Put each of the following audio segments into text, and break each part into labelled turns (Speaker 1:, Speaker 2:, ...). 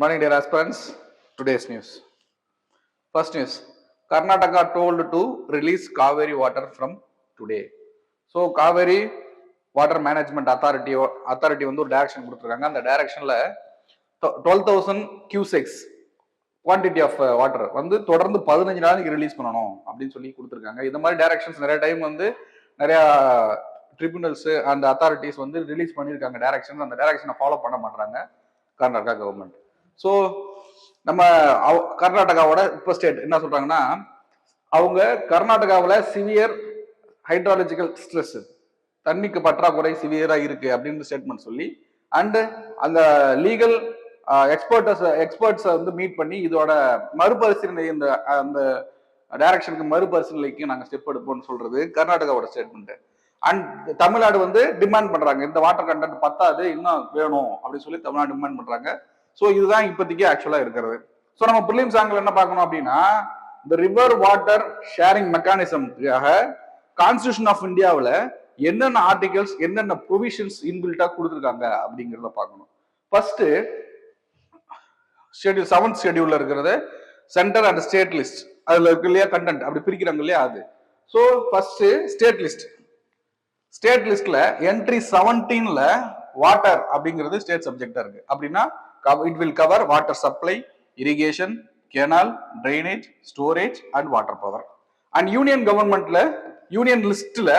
Speaker 1: Good morning, dear aspirants. Today's news. First news. Karnataka told to release Kaveri water from today. So, Kaveri Water Management Authority வந்து ஒரு direction கொடுத்துருக்காங்க. அந்த டைரக்ஷன்ல 12,000 cusecs quantity of water வந்து தொடர்ந்து 15 நாளைக்கு release பண்ணணும் அப்படின்னு சொல்லி கொடுத்துருக்காங்க. இந்த மாதிரி டைரக்ஷன்ஸ் நிறைய டைம் வந்து நிறைய ட்ரிபியூனல்ஸ் அந்த அத்தாரிட்டிஸ் வந்து ரிலீஸ் பண்ணியிருக்காங்க டைரக்ஷன். அந்த டைரக்ஷனை ஃபாலோ பண்ண மாட்டாங்க கர்நாடகா கவர்மெண்ட். ஸோ நம்ம கர்நாடகாவோட இப்போ ஸ்டேட் என்ன சொல்றாங்கன்னா, அவங்க கர்நாடகாவில் சிவியர் ஹைட்ராலஜிக்கல் ஸ்ட்ரெஸ், தண்ணிக்கு பற்றாக்குறை சிவியரா இருக்கு அப்படின்னு ஸ்டேட்மெண்ட் சொல்லி, அண்ட் அந்த லீகல் எக்ஸ்பர்ட்ஸை வந்து மீட் பண்ணி இதோட மறுபரிசீலனை, இந்த அந்த டைரக்ஷனுக்கு மறுபரிசீலனைக்கு நாங்கள் ஸ்டெப் எடுப்போம்னு சொல்றது கர்நாடகாவோட ஸ்டேட்மெண்ட். அண்ட் தமிழ்நாடு வந்து டிமாண்ட் பண்றாங்க, இந்த வாட்டர் கண்டென்ட் பத்தாது, இன்னும் வேணும் அப்படின்னு சொல்லி தமிழ்நாடு டிமாண்ட் பண்றாங்க. ஸோ இதுதான் இப்போதைக்கு ஆக்சுவலா இருக்கிறது. ஸோ நம்ம பிரிலிம்ஸ் ஆங்கிள் என்ன பார்க்கணும் அப்படின்னா, இந்த ரிவர் வாட்டர் ஷேரிங் மெக்கானிசம்காக கான்ஸ்டிடியூஷன் ஆஃப் இந்தியாவில் என்னென்ன ஆர்டிகல்ஸ் என்னென்ன ப்ரொவிஷன்ஸ் இன்பில்ட்டா கொடுத்துருக்காங்க அப்படிங்கிறத பார்க்கணும். ஃபர்ஸ்ட் ஷெட்யூல் 7th ஷெட்யூல்ல இருக்கிறது சென்டர் அண்ட் ஸ்டேட் லிஸ்ட், அதுல இருக்கு இல்லையா கண்டென்ட் அப்படி பிரிக்கிறாங்க இல்லையா அது. So first state list. State லிஸ்ட்ல என்ட்ரி 17ல வாட்டர் அப்படிங்கிறது ஸ்டேட் சப்ஜெக்டா இருக்கு. அப்படின்னா it will cover water supply, irrigation, canal, drainage, storage and water power. And union கவர்மெண்ட்ல யூனியன் லிஸ்ட்ல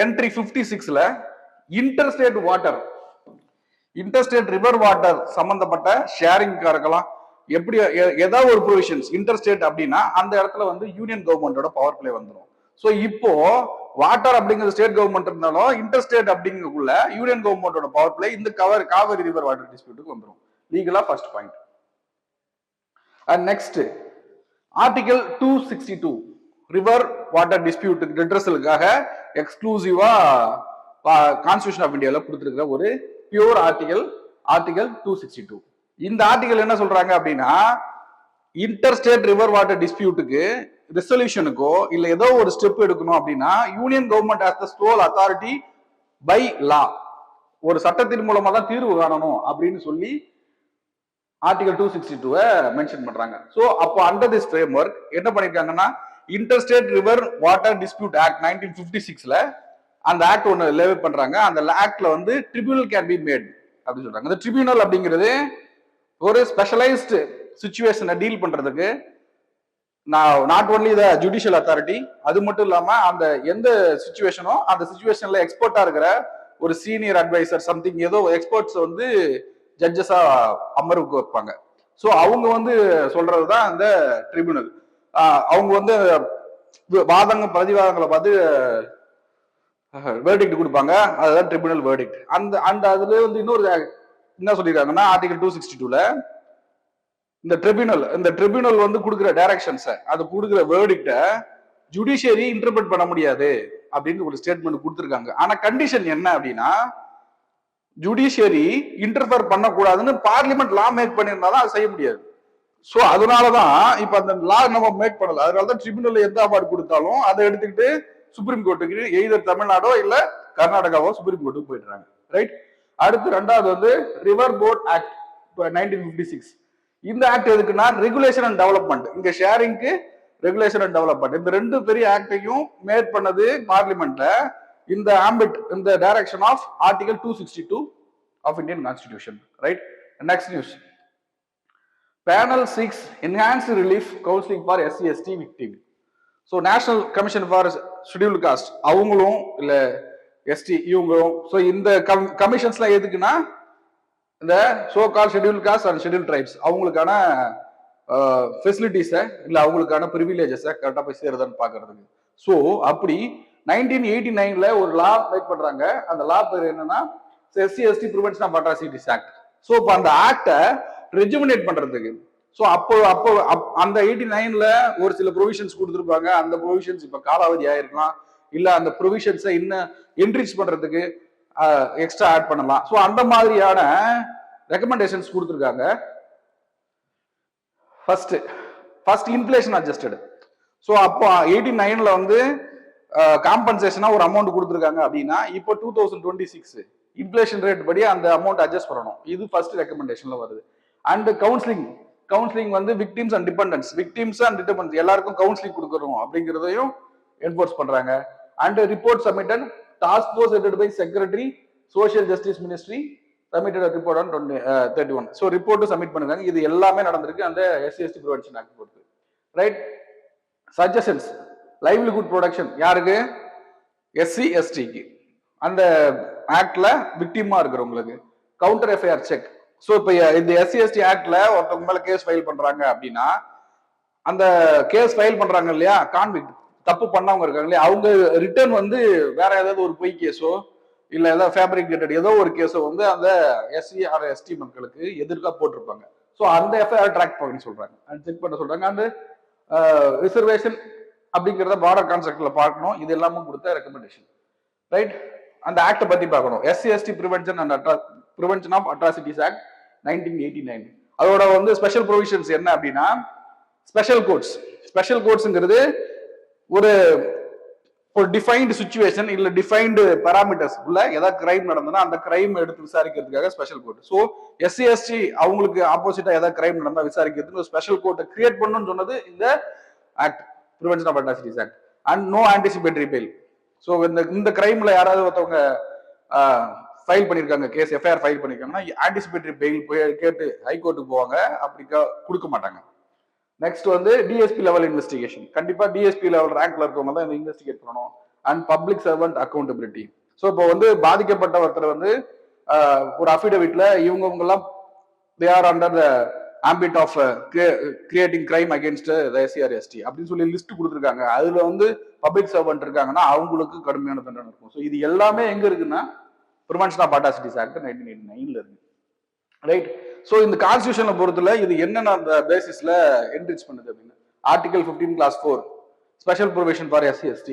Speaker 1: என்ட்ரி 56ல interstate water, interstate river water சம்பந்தப்பட்ட ஷேரிங்காக இருக்கலாம், எப்படி ஏதாவது ஒரு ப்ரொவிஷன்ஸ் இன்டர்ஸ்டேட் அப்படின்னா அந்த இடத்துல வந்து யூனியன் கவர்மெண்டோட பவர் பிளே வந்துடும். ஸோ இப்போ வாட்டர் அப்படிங்கிற ஸ்டேட் கவர்மெண்ட் இருந்தாலும் இன்டர்ஸ்டேட் அப்படிங்கக்குள்ள யூனியன் கவர்மெண்டோட பவர் பிளே இந்த காவிரி ரிவர் வாட்டர் டிஸ்பியூட்டுக்கு வந்துடும் லீகலா. First point. And next article 262 river water dispute ரிட்ரஸலுக்காக எக்ஸ்க்ளூசிவா கான்ஸ்டிடியூஷன் ஆஃப் இந்தியாவில் கொடுத்திருக்கிற ஒரு பியூர் ஆர்டிகல் 262. இந்த ஆர்டிகல் என்ன சொல்றாங்க அப்படின்னா, இன்டர்ஸ்டேட் ரிவர் வாட்டர் டிஸ்பியூட்டுக்கு ரெசல்யூஷனுக்கோ இல்ல ஏதோ ஒரு ஸ்டெப் எடுக்கணும் அப்படின்னா union government has the sole authority by law, ஒரு சட்டத்தின் மூலமா தான் தீர்வு காணணும் அப்படின்னு சொல்லி ஆர்டிகல் 262 மென்ஷன் பண்றாங்க. சோ அப்போ அண்டர் திஸ் ஃப்ரேம் ஒர்க் என்ன பண்ணிருக்காங்கன்னா, interstate river water dispute act 1956ல அந்த ஆக்ட் ஒன்னு லேவே பண்றாங்க. அந்த ஆக்ட்ல வந்து ட்ரிபியூனல் கேன் பி மேட் அப்படின்னு சொல்றாங்க. அந்த ட்ரிபியூனல் அப்படிங்கிறது ஒரு ஸ்பெஷலைஸ்டு சிச்சுவேஷனை டீல் பண்றதுக்கு not only the judicial authority, அது மட்டும் இல்லாம அந்த எந்த சிச்சுவேஷனோ அந்த சிச்சுவேஷன்ல எக்ஸ்பர்ட்டா இருக்கிற ஒரு சீனியர் அட்வைசர் சம்திங் ஏதோ எக்ஸ்பர்ட்ஸ் வந்து ஜட்ஜஸா அமர்வுக்கு வைப்பாங்க. ஸோ அவங்க வந்து சொல்றதுதான் இந்த ட்ரிபியூனல். அவங்க வந்து பிரதிவாதங்களை பார்த்து வேர்டிக்ட் கொடுப்பாங்க, அதுதான் ட்ரிபியூனல் வேர்டிக்ட். அந்த அதுல வந்து இன்னொரு என்ன சொல்லிருக்காங்கன்னா, ஆர்டிகல் 262ல இந்த ட்ரிபியூனல் வந்து கொடுக்குற டைரக்ஷன்ஸ், அது கொடுக்குற வேர்டிக்ட ஜுடிஷியரி இன்டர்பிரட் பண்ண முடியாது அப்படின்னு ஒரு ஸ்டேட்மெண்ட் கொடுத்துருக்காங்க. ஆனா கண்டிஷன் என்ன அப்படின்னா, ஜுடிஷியரி இன்டர்ஃபர் பண்ணக்கூடாதுன்னு பார்லிமெண்ட் லா மேக் பண்ணியிருந்தாலும் அது செய்ய முடியாது. ஸோ அதனாலதான் இப்ப அந்த லா நம்ம மேக் பண்ணல. அதனாலதான் ட்ரிபியூனல் எந்த அவார்டு கொடுத்தாலும் அதை எடுத்துக்கிட்டு சுப்ரீம் கோர்ட்டுக்கு எய்தர் தமிழ்நாடோ இல்ல கர்நாடகாவோ சுப்ரீம் கோர்ட்டுக்கு போயிடுறாங்க. ரைட். அடுத்து ரெண்டாவது வந்து ரிவர் போர்ட் ஆக்ட் 1956. இந்த ஆக்ட் எதுக்குன்னா ரெகுலேஷன் அண்ட் டெவலப்மெண்ட், இங்க ஷேரிங்க்கு ரெகுலேஷன் அண்ட் டெவலப்மெண்ட், இந்த ரெண்டு பெரிய ஆக்டையும் மேட் பண்ணது பார்லிமெண்ட்ல இந்த ஆம்பிட், இந்த direction of article 262 of Indian constitution. Right. Next news. Panel 6 enhanced relief counselling for SC/ST victim. So national commission for scheduled caste அவங்களும் இல்ல எஸ்டி இவங்களும், ஸோ இந்த கமிஷன்ஸ்லாம் எதுக்குன்னா இந்த so call schedule caste and schedule tribes அவங்களுக்கான ஃபெசிலிட்டிஸை இல்லை அவங்களுக்கான ப்ரிவிலேஜஸை கரெக்டாக போய் சேருதான்னு பார்க்கறதுக்கு. ஸோ அப்படி 1989ல ஒரு லா மேக் பண்றாங்க. அந்த லா பேர் என்னன்னா SC/ST prevention of atrocities act. So இப்போ அந்த ஆக்டை ரெஜுமினேட் பண்றதுக்கு, ஸோ அப்போ அந்த 89ல ஒரு சில ப்ரொவிஷன்ஸ் கொடுத்துருப்பாங்க. அந்த ப்ரொவிஷன்ஸ் இப்போ காலாவதி ஆயிருக்கலாம், இல்ல அந்த ப்ரொவிஷன்ஸை இன்னும் என்ரிச் பண்றதுக்கு எக்ஸ்ட்ரா ஆட் பண்ணலாம். ஸோ அந்த மாதிரியான ரெக்கமெண்டேஷன்ஸ் கொடுத்துருக்காங்க. First inflation adjusted. ஸோ அப்போ 89ல வந்து காம்பன்சேஷனா ஒரு அமௌண்ட் கொடுத்துருக்காங்க அப்படின்னா இப்போ 2026 இன்ஃப்ளேஷன் ரேட் படி அந்த அமௌண்ட் அட்ஜஸ்ட் பண்ணணும். இது ஃபர்ஸ்ட் ரெக்கமெண்டேஷன்ல வருது. அண்ட் கவுன்சிலிங் வந்து விக்டிம்ஸ் அண்ட் டிபெண்டன்ஸ் எல்லாருக்கும் கவுன்சிலிங் கொடுக்கணும் அப்படிங்கிறதையும் என்போர்ஸ் பண்றாங்க. And report submitted, task force headed by secretary social justice ministry submitted report on 31. So ரிப்போர்ட்டும் சப்மிட் பண்ணுறாங்க. இது எல்லாமே நடந்திருக்கு அந்த SC/ST ப்ரிவென்ஷன் ஆக்ட் பொறுத்து. ரைட். சஜஷன்ஸ், லைவ்லிஹுட் ப்ரொடக்ஷன் யாருக்கு? SC/STக்கு. அந்த ஆக்ட்ல விக்டிமா இருக்கிறவங்களுக்கு கவுண்டர் எஃப்ஐஆர் செக். ஸோ இப்போ இந்த SC/ST ஆக்ட்ல ஒருத்தவங்க மேல கேஸ் ஃபைல் பண்றாங்க அப்படின்னா அந்த கேஸ் ஃபைல் பண்றாங்க இல்லையா, கான்விக்ட் தப்பு பண்ணவங்க இருக்காங்க இல்லையா, அவங்க ரிட்டர்ன் வந்து வேற ஏதாவது ஒரு பொய் கேஸோ இல்ல ஏதாவது ஃபேப்ரிகேட்டட் ஏதோ ஒரு கேஸோ வந்து அந்த SC/ST மக்களுக்கு எதிர்க்கா போட்டிருப்பாங்க. ஸோ அந்த எஃப்ஐஆர் ட்ராக் பண்ணி சொல்றாங்க, செக் பண்ண சொல்றாங்க. அந்த ரிசர்வேஷன் அப்படிங்கிறத பார்டர் கான்செப்ட்ல பார்க்கணும். இது எல்லாமே கொடுத்த ரெக்கமெண்டேஷன். ரைட். அந்த ஆக்டை பத்தி பார்க்கணும். SC/ST prevention of atrocities act 1989. அதோட வந்து ஸ்பெஷல் ப்ரொவிஷன்ஸ் என்ன அப்படின்னா, ஸ்பெஷல் கோட்ஸ்ங்கிறது ஒரு டிஃபைன்டு சுச்சுவேஷன் இல்ல டிஃபைன்டு பாராமீட்டர்ஸ் உள்ள ஏதாவது கிரைம் நடந்ததுன்னா அந்த கிரைம் எடுத்து விசாரிக்கிறதுக்காக ஸ்பெஷல் கோர்ட். ஸோ SC/ST அவங்களுக்கு ஆப்போசிட்டா ஏதாவது கிரைம் நடந்தா விசாரிக்கிறதுக்கு ஒரு ஸ்பெஷல் கோர்ட்டை கிரியேட் பண்ணணும்னு சொன்னது இந்த act, prevention of atrocities act. And no anticipatory bail. So இந்த கிரைம்ல யாராவது ஒருத்தவங்க ஃபைல் பண்ணிருக்காங்க, கேஸ் எஃப்ஐஆர் ஃபைல் பண்ணிருக்காங்கன்னா ஆன்டிசிபேட்டரி பெயில் போய் கேட்டு ஹைகோர்ட்டுக்கு போவாங்க, அப்படி கொடுக்க மாட்டாங்க. நெக்ஸ்ட் வந்து டிஎஸ்பி லெவல் இன்வெஸ்டிகேஷன். கண்டிப்பா டிஎஸ்பி லெவல் ரேங்க்ல இருக்கவங்க தான் இன்வெஸ்டிகேட் பண்ணணும். And public servant accountability. So இப்போ வந்து பாதிக்கப்பட்ட ஒருத்தர் வந்து ஒரு அஃபிடவிட்ல இவங்க எல்லாம் they are under the ambit of creating crime against SC/ST அப்படின்னு சொல்லி லிஸ்ட் கொடுத்துருக்காங்க. அதுல வந்து பப்ளிக் சர்வெண்ட் இருக்காங்கன்னா அவங்களுக்கு கடுமையான தண்டனை இருக்கும். ஸோ இது எல்லாமே எங்க இருக்குன்னா ப்ரிவென்ஷன் ஆஃப் அட்ராசிட்டிஸ் ஆக்ட் 1989 இருக்கு. ரைட். ஸோ இந்த கான்ஸ்டியூஷனை பொறுத்துல இது என்னென்ன அந்த பேசிஸ்ல என்ரிச் பண்ணுது அப்படின்னு, article 15 clause 4 special provision for SC/ST,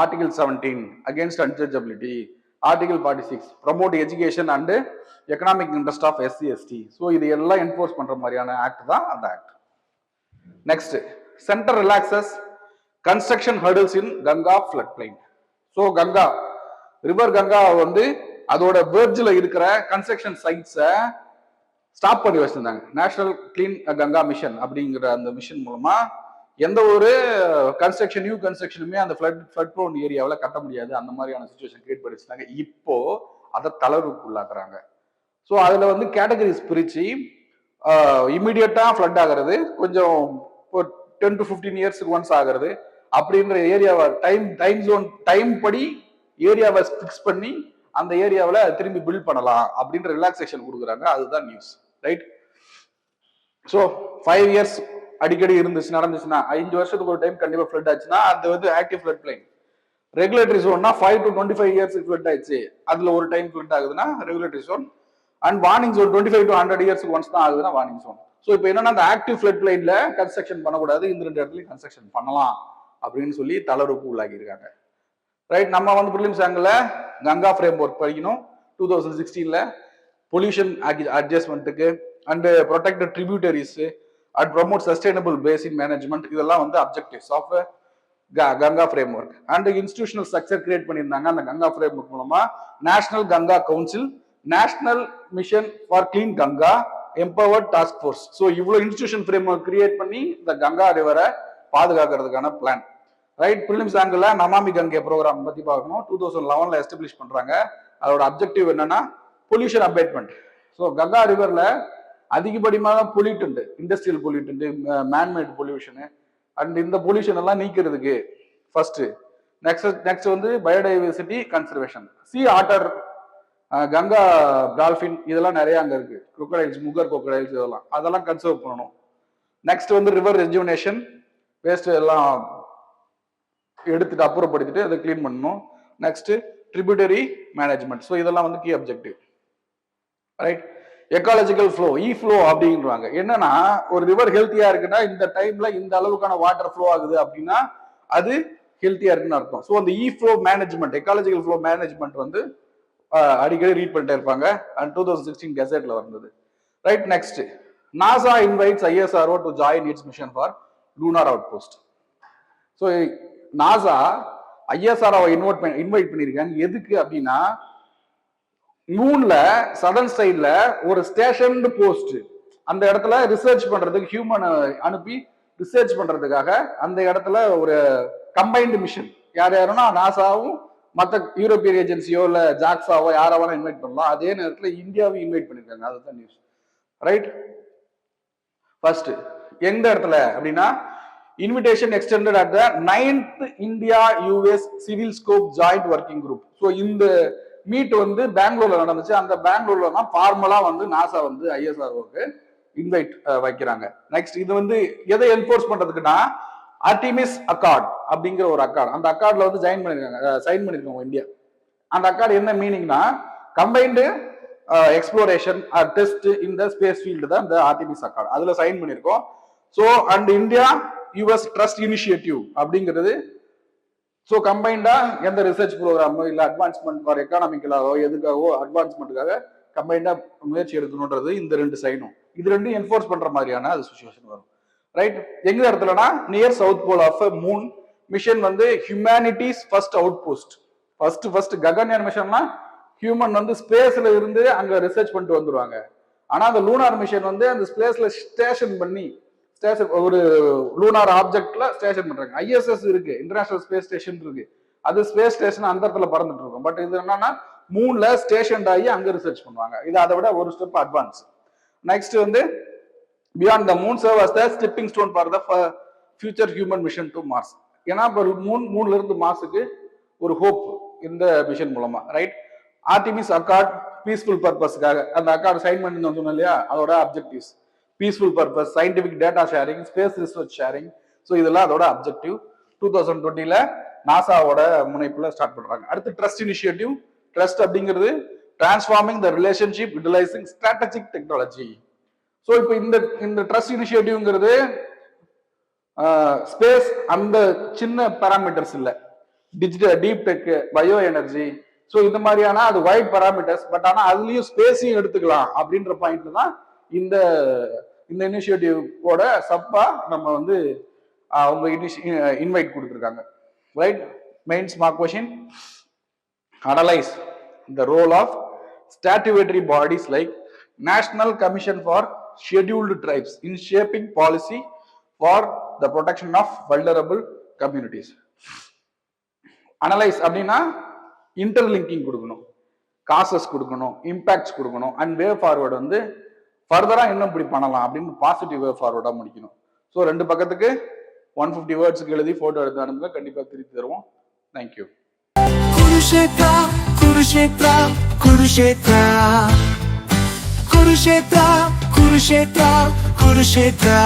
Speaker 1: article 17 against untouchability, article 46 promote education and economic interest of SC/ST. So இது எல்லாம் என்போர்ஸ் பண்ற மாதிரியான ஆக்ட் தான் அந்த act. Next, centre relaxes construction hurdles in Ganga flood plain. So Ganga river Ganga வந்து அதோட வெர்ஜ்ல இருக்கிற construction சைட்ஸை stop பண்ணி வச்சிருந்தாங்க. நேஷனல் கிளீன் கங்கா மிஷன் அப்படிங்கிற அந்த மிஷன் மூலமா எந்த ஒரு நியூ கன்ஸ்ட்ரக்ஷனுமே அந்த ஃபிளட் ப்ரோன் ஏரியாவில் கட்ட முடியாது, அந்த மாதிரியான சுச்சுவேஷன் கிரியேட் பண்ணி வச்சிருந்தாங்க. இப்போ அதை தளர்வுக்கு உள்ளாக்குறாங்க. ஸோ அதுல வந்து கேட்டகரிஸ் பிரிச்சு இமிடியட்டா ஃபிளட் ஆகிறது, கொஞ்சம் 10 to 15 இயர்ஸ்க்கு ஒன்ஸ் ஆகிறது அப்படின்ற ஏரியாவை டைம் படி ஏரியாவை ஃபிக்ஸ் பண்ணி அந்த ஏரியாவில் திரும்பி பில்ட் பண்ணலாம் அப்படின்ற ரிலாக்ஸேஷன் கொடுக்குறாங்க. அதுதான் நியூஸ். ரைட். ஸோ 5 இயர்ஸ் அடிக்கடி நடந்துச்சுன்னா 5 வருஷத்துக்கு ஒரு டைம் கண்டிப்பா ஃபிளட் ஆச்சுன்னா அது வந்து ஆக்டிவ் ஃபிளட் பிளைன். ரெகுலேட்டரி ஜோன்னா 5 to 25 இயர்ஸ்க்கு ஃபிளட் ஆயிடுச்சு, அதுல ஒரு டைம் ஃபிளட் ஆகுதுன்னா regulatory zone. And warning zone 25 to 100 இயர்ஸ்க்கு ஒன்ஸ் தான் ஆகுதுன்னா வார்னிங் ஜோன். ஸோ இப்போ என்னன்னா அந்த ஆக்டிவ் ஃபிளட் பிளைன்ல கன்ஸ்ட்ரக்ஷன் பண்ணக்கூடாது, இந்த 2 இடத்துலயும் கன்ஸ்ட்ரக்ஷன் பண்ணலாம் அப்படின்னு சொல்லி தளர்வுக்கு உள்ளாகி இருக்காங்க. ரைட். நம்ம வந்து prelims angle Ganga framework படிக்கணும். 2016 பொல்யூஷன் அட்ஜஸ்ட்மெண்ட்டுக்கு and protect tributaries and promote sustainable basin management, இதெல்லாம் வந்து objectives of Ganga framework. And institutional structure create பண்ணியிருந்தாங்க அந்த கங்கா ஃப்ரேம் ஒர்க் மூலமா. National Ganga council, national mission for clean Ganga, empowered task force. So இவ்வளவு institution framework create பண்ணி இந்த கங்கா ரிவரை பாதுகாக்கிறதுக்கான plan. Right. Prelims angle Namami Gange programme பத்தி பார்க்கணும். 2011 எஸ்டாப்ளிஷ் பண்றாங்க. அதோட அப்ஜெக்டிவ் என்னன்னா பொல்யூஷன் அபேட்மெண்ட். ஸோ கங்கா ரிவர்ல அதிகப்படியான pollutant, industrial pollutant, man-made pollution and இந்த பொல்யூஷன் எல்லாம் நீக்கிறதுக்கு ஃபர்ஸ்ட். நெக்ஸ்ட் வந்து biodiversity conservation, C order, Ganga dolphin இதெல்லாம் நிறைய அங்க இருக்கு, crocodiles, முகர் crocodiles அதெல்லாம் கன்சர்வ் பண்ணணும். நெக்ஸ்ட் வந்து ரிவர் ரெஜுவனேஷன், வேஸ்ட் எல்லாம் எடுத்துட்டு அப்புறப்படுத்திட்டு அதை கிளீன் பண்ணணும். Next tributary management. ஸோ இதெல்லாம் வந்து key objective. Right. Ecological flow, flow அப்படின்றாங்க. என்னன்னா ஒரு ரிவர் ஹெல்த்தியா இருக்குன்னா இந்த டைம்ல இந்த அளவுக்கான வாட்டர் ஃப்ளோ ஆகுது அப்படின்னா அது ஹெல்த்தியா இருக்குன்னு அர்த்தம். ஸோ அந்த flow management, ecological flow management வந்து அடிக்கடி ரீட் பண்ணிட்டே இருப்பாங்க. அண்ட் 2016 கெசட்ல வந்தது. Right. Next, NASA invites ISRO to join its mission for lunar outpost. So NASA ISROவை இன்வைட் பண்ணிருக்காங்க. எதுக்கு அப்படின்னா மூன்ல சதர்ன் சைட்ல ஒரு ஸ்டேஷன் போஸ்ட், அந்த இடத்துல ரிசர்ச் பண்றதுக்கு ஹியூமன் அனுப்பி ரிசர்ச் பண்றதுக்காக அந்த இடத்துல ஒரு கம்பைன்டு மிஷன் யார் யாருன்னா நாசாவும் மற்ற யூரோப்பியன் ஏஜென்சியோ இல்ல ஜாக்ஸாவோ யாராவது இன்வைட் பண்ணலாம். அதே நேரத்துல இந்தியாவும் இன்வைட் பண்ணிருக்காங்க. அதுதான் நியூஸ். ரைட். ஃபர்ஸ்ட் எந்த இடத்துல அப்படின்னா invitation extended at the 9th India US civil scope joint working group. So இந்த மீட் வந்து பெங்களூர்ல நடந்துச்சு. அந்த பெங்களூர்ல தான் ஃபார்மலா வந்து நாசா வந்து ஐஎஸ்ஆர்ஓக்கு இன்வைட் வைக்கிறாங்க. நெக்ஸ்ட் இது வந்து எதை என்போர்ஸ் பண்றதுக்குன்னா ஆர்டிமிஸ் அக்கார்ட் அப்படிங்கிற ஒரு அக்கார்ட். அந்த அக்கார்ட்ல வந்து சைன் பண்ணிருக்காங்க இந்தியா. அந்த அக்கார்டு என்ன மீனிங்னா கம்பைன்டு எக்ஸ்ப்ளோரேஷன் டெஸ்ட் இந்த ஸ்பேஸ் ஃபீல்டு தான் இந்த ஆர்டிமிஸ் அக்கார்ட். அதுல சைன் பண்ணிருக்கோம். So and India US trust initiative அப்படிங்கிறது ஸோ கம்பைண்டா எந்த ரிசர்ச் ப்ரோக்ராமோ இல்லை அட்வான்ஸ்மெண்ட் ஃபார் எக்கானமிக்கலாவோ எதுக்காகவோ அட்வான்ஸ்மெண்ட்டுக்காக கம்பைண்டா முயற்சி எடுக்கணுன்றது இந்த ரெண்டு சைனும். இது ரெண்டும் என்ஃபோர்ஸ் பண்ற மாதிரியான அது சுச்சுவேஷன் வரும். ரைட். எங்க இடத்துலனா near south pole of moon mission வந்து humanity's first outpost. First Gaganyaan மிஷன்னா ஹியூமன் வந்து ஸ்பேஸ்ல இருந்து அங்க ரிசர்ச் பண்ணிட்டு வந்துருவாங்க. ஆனா அந்த லூனார் மிஷன் வந்து அந்த ஸ்பேஸ்ல ஸ்டேஷன் பண்ணி ஒரு லூனார் ஆப்ஜெக்ட்ல ஸ்டேஷன் பண்றாங்க. ஐஎஸ்எஸ் இருக்கு, இன்டர்நேஷனல் ஸ்பேஸ் ஸ்டேஷன் இருக்கு. அது ஸ்பேஸ் ஸ்டேஷன் அந்த இடத்துல பறந்துட்டு இருக்கும். பட் இது என்னன்னா மூன்ல ஸ்டேஷன் ஆகி அங்க ரிசர்ச் பண்ணுவாங்க. இது அதை விட ஒரு ஸ்டெப் அட்வான்ஸ். நெக்ஸ்ட் வந்து beyond the moon serve as the stepping stone for the future human mission to Mars. ஏன்னா இப்போ மூன்ல இருந்து மார்ஸுக்கு ஒரு ஹோப் இந்த மிஷன் மூலமா. ரைட். ஆர்டிமிஸ் அக்கார்ட் பீஸ்ஃபுல் பர்பஸ்க்காக அந்த அக்கார்டு சைன் பண்ணி சொன்னோம் இல்லையா, அதோட objectives peaceful purpose, scientific data sharing, space research sharing. So இதெல்லாம் அதோட அப்ஜெக்டிவ் 2020 நாசாவோட முனைப்புல ஸ்டார்ட் பண்றாங்க. அடுத்து ட்ரஸ்ட் இனிஷியேட்டிவ். ட்ரஸ்ட் அப்படிங்கிறது transforming the relationship utilising strategic technology. So இப்போ இந்த ட்ரஸ்ட் இனிஷியேட்டிவ்ங்கிறது ஸ்பேஸ் அந்த சின்ன பேராமீட்டர்ஸ் இல்லை, digital deep tech, bio energy. So இந்த மாதிரியான அது வைட் பேராமீட்டர்ஸ். பட் ஆனால் அதுலயும் ஸ்பேஸையும் எடுத்துக்கலாம் அப்படின்ற பாயிண்ட்ல தான் இந்த இனிஷியேட்டிவோட சப்பா நம்ம வந்து அவங்க இன்வைட் கொடுத்துருக்காங்க. Right. Main smart question. Analyse the role of statutory bodies like national commission for scheduled tribes in shaping policy for the protection of vulnerable communities. Analyse அப்படின்னா இன்டர்லிங்கிங் கொடுக்கணும், காசஸ் கொடுக்கணும், இம்பாக்ட்ஸ் கொடுக்கணும், அண்ட் வே ஃபார்வர்டு வந்து ஃபர்தரா இன்னும் இப்படி பண்ணலாம் அப்படின்னு பாசிட்டிவ் வே ஃபார்வர்டா முடிக்கணும். ஸோ ரெண்டு பக்கத்துக்கு 150 வேர்ட்ஸுக்கு எழுதி போட்டோ எடுத்து அனுப்புங்க. கண்டிப்பா திருப்பி தருவோம். தேங்க்யூ. குருஷேத்ரா குருஷேத்ரா குருஷேத்ரா குருஷேத்ரா குருஷேத்ரா குருஷேத்ரா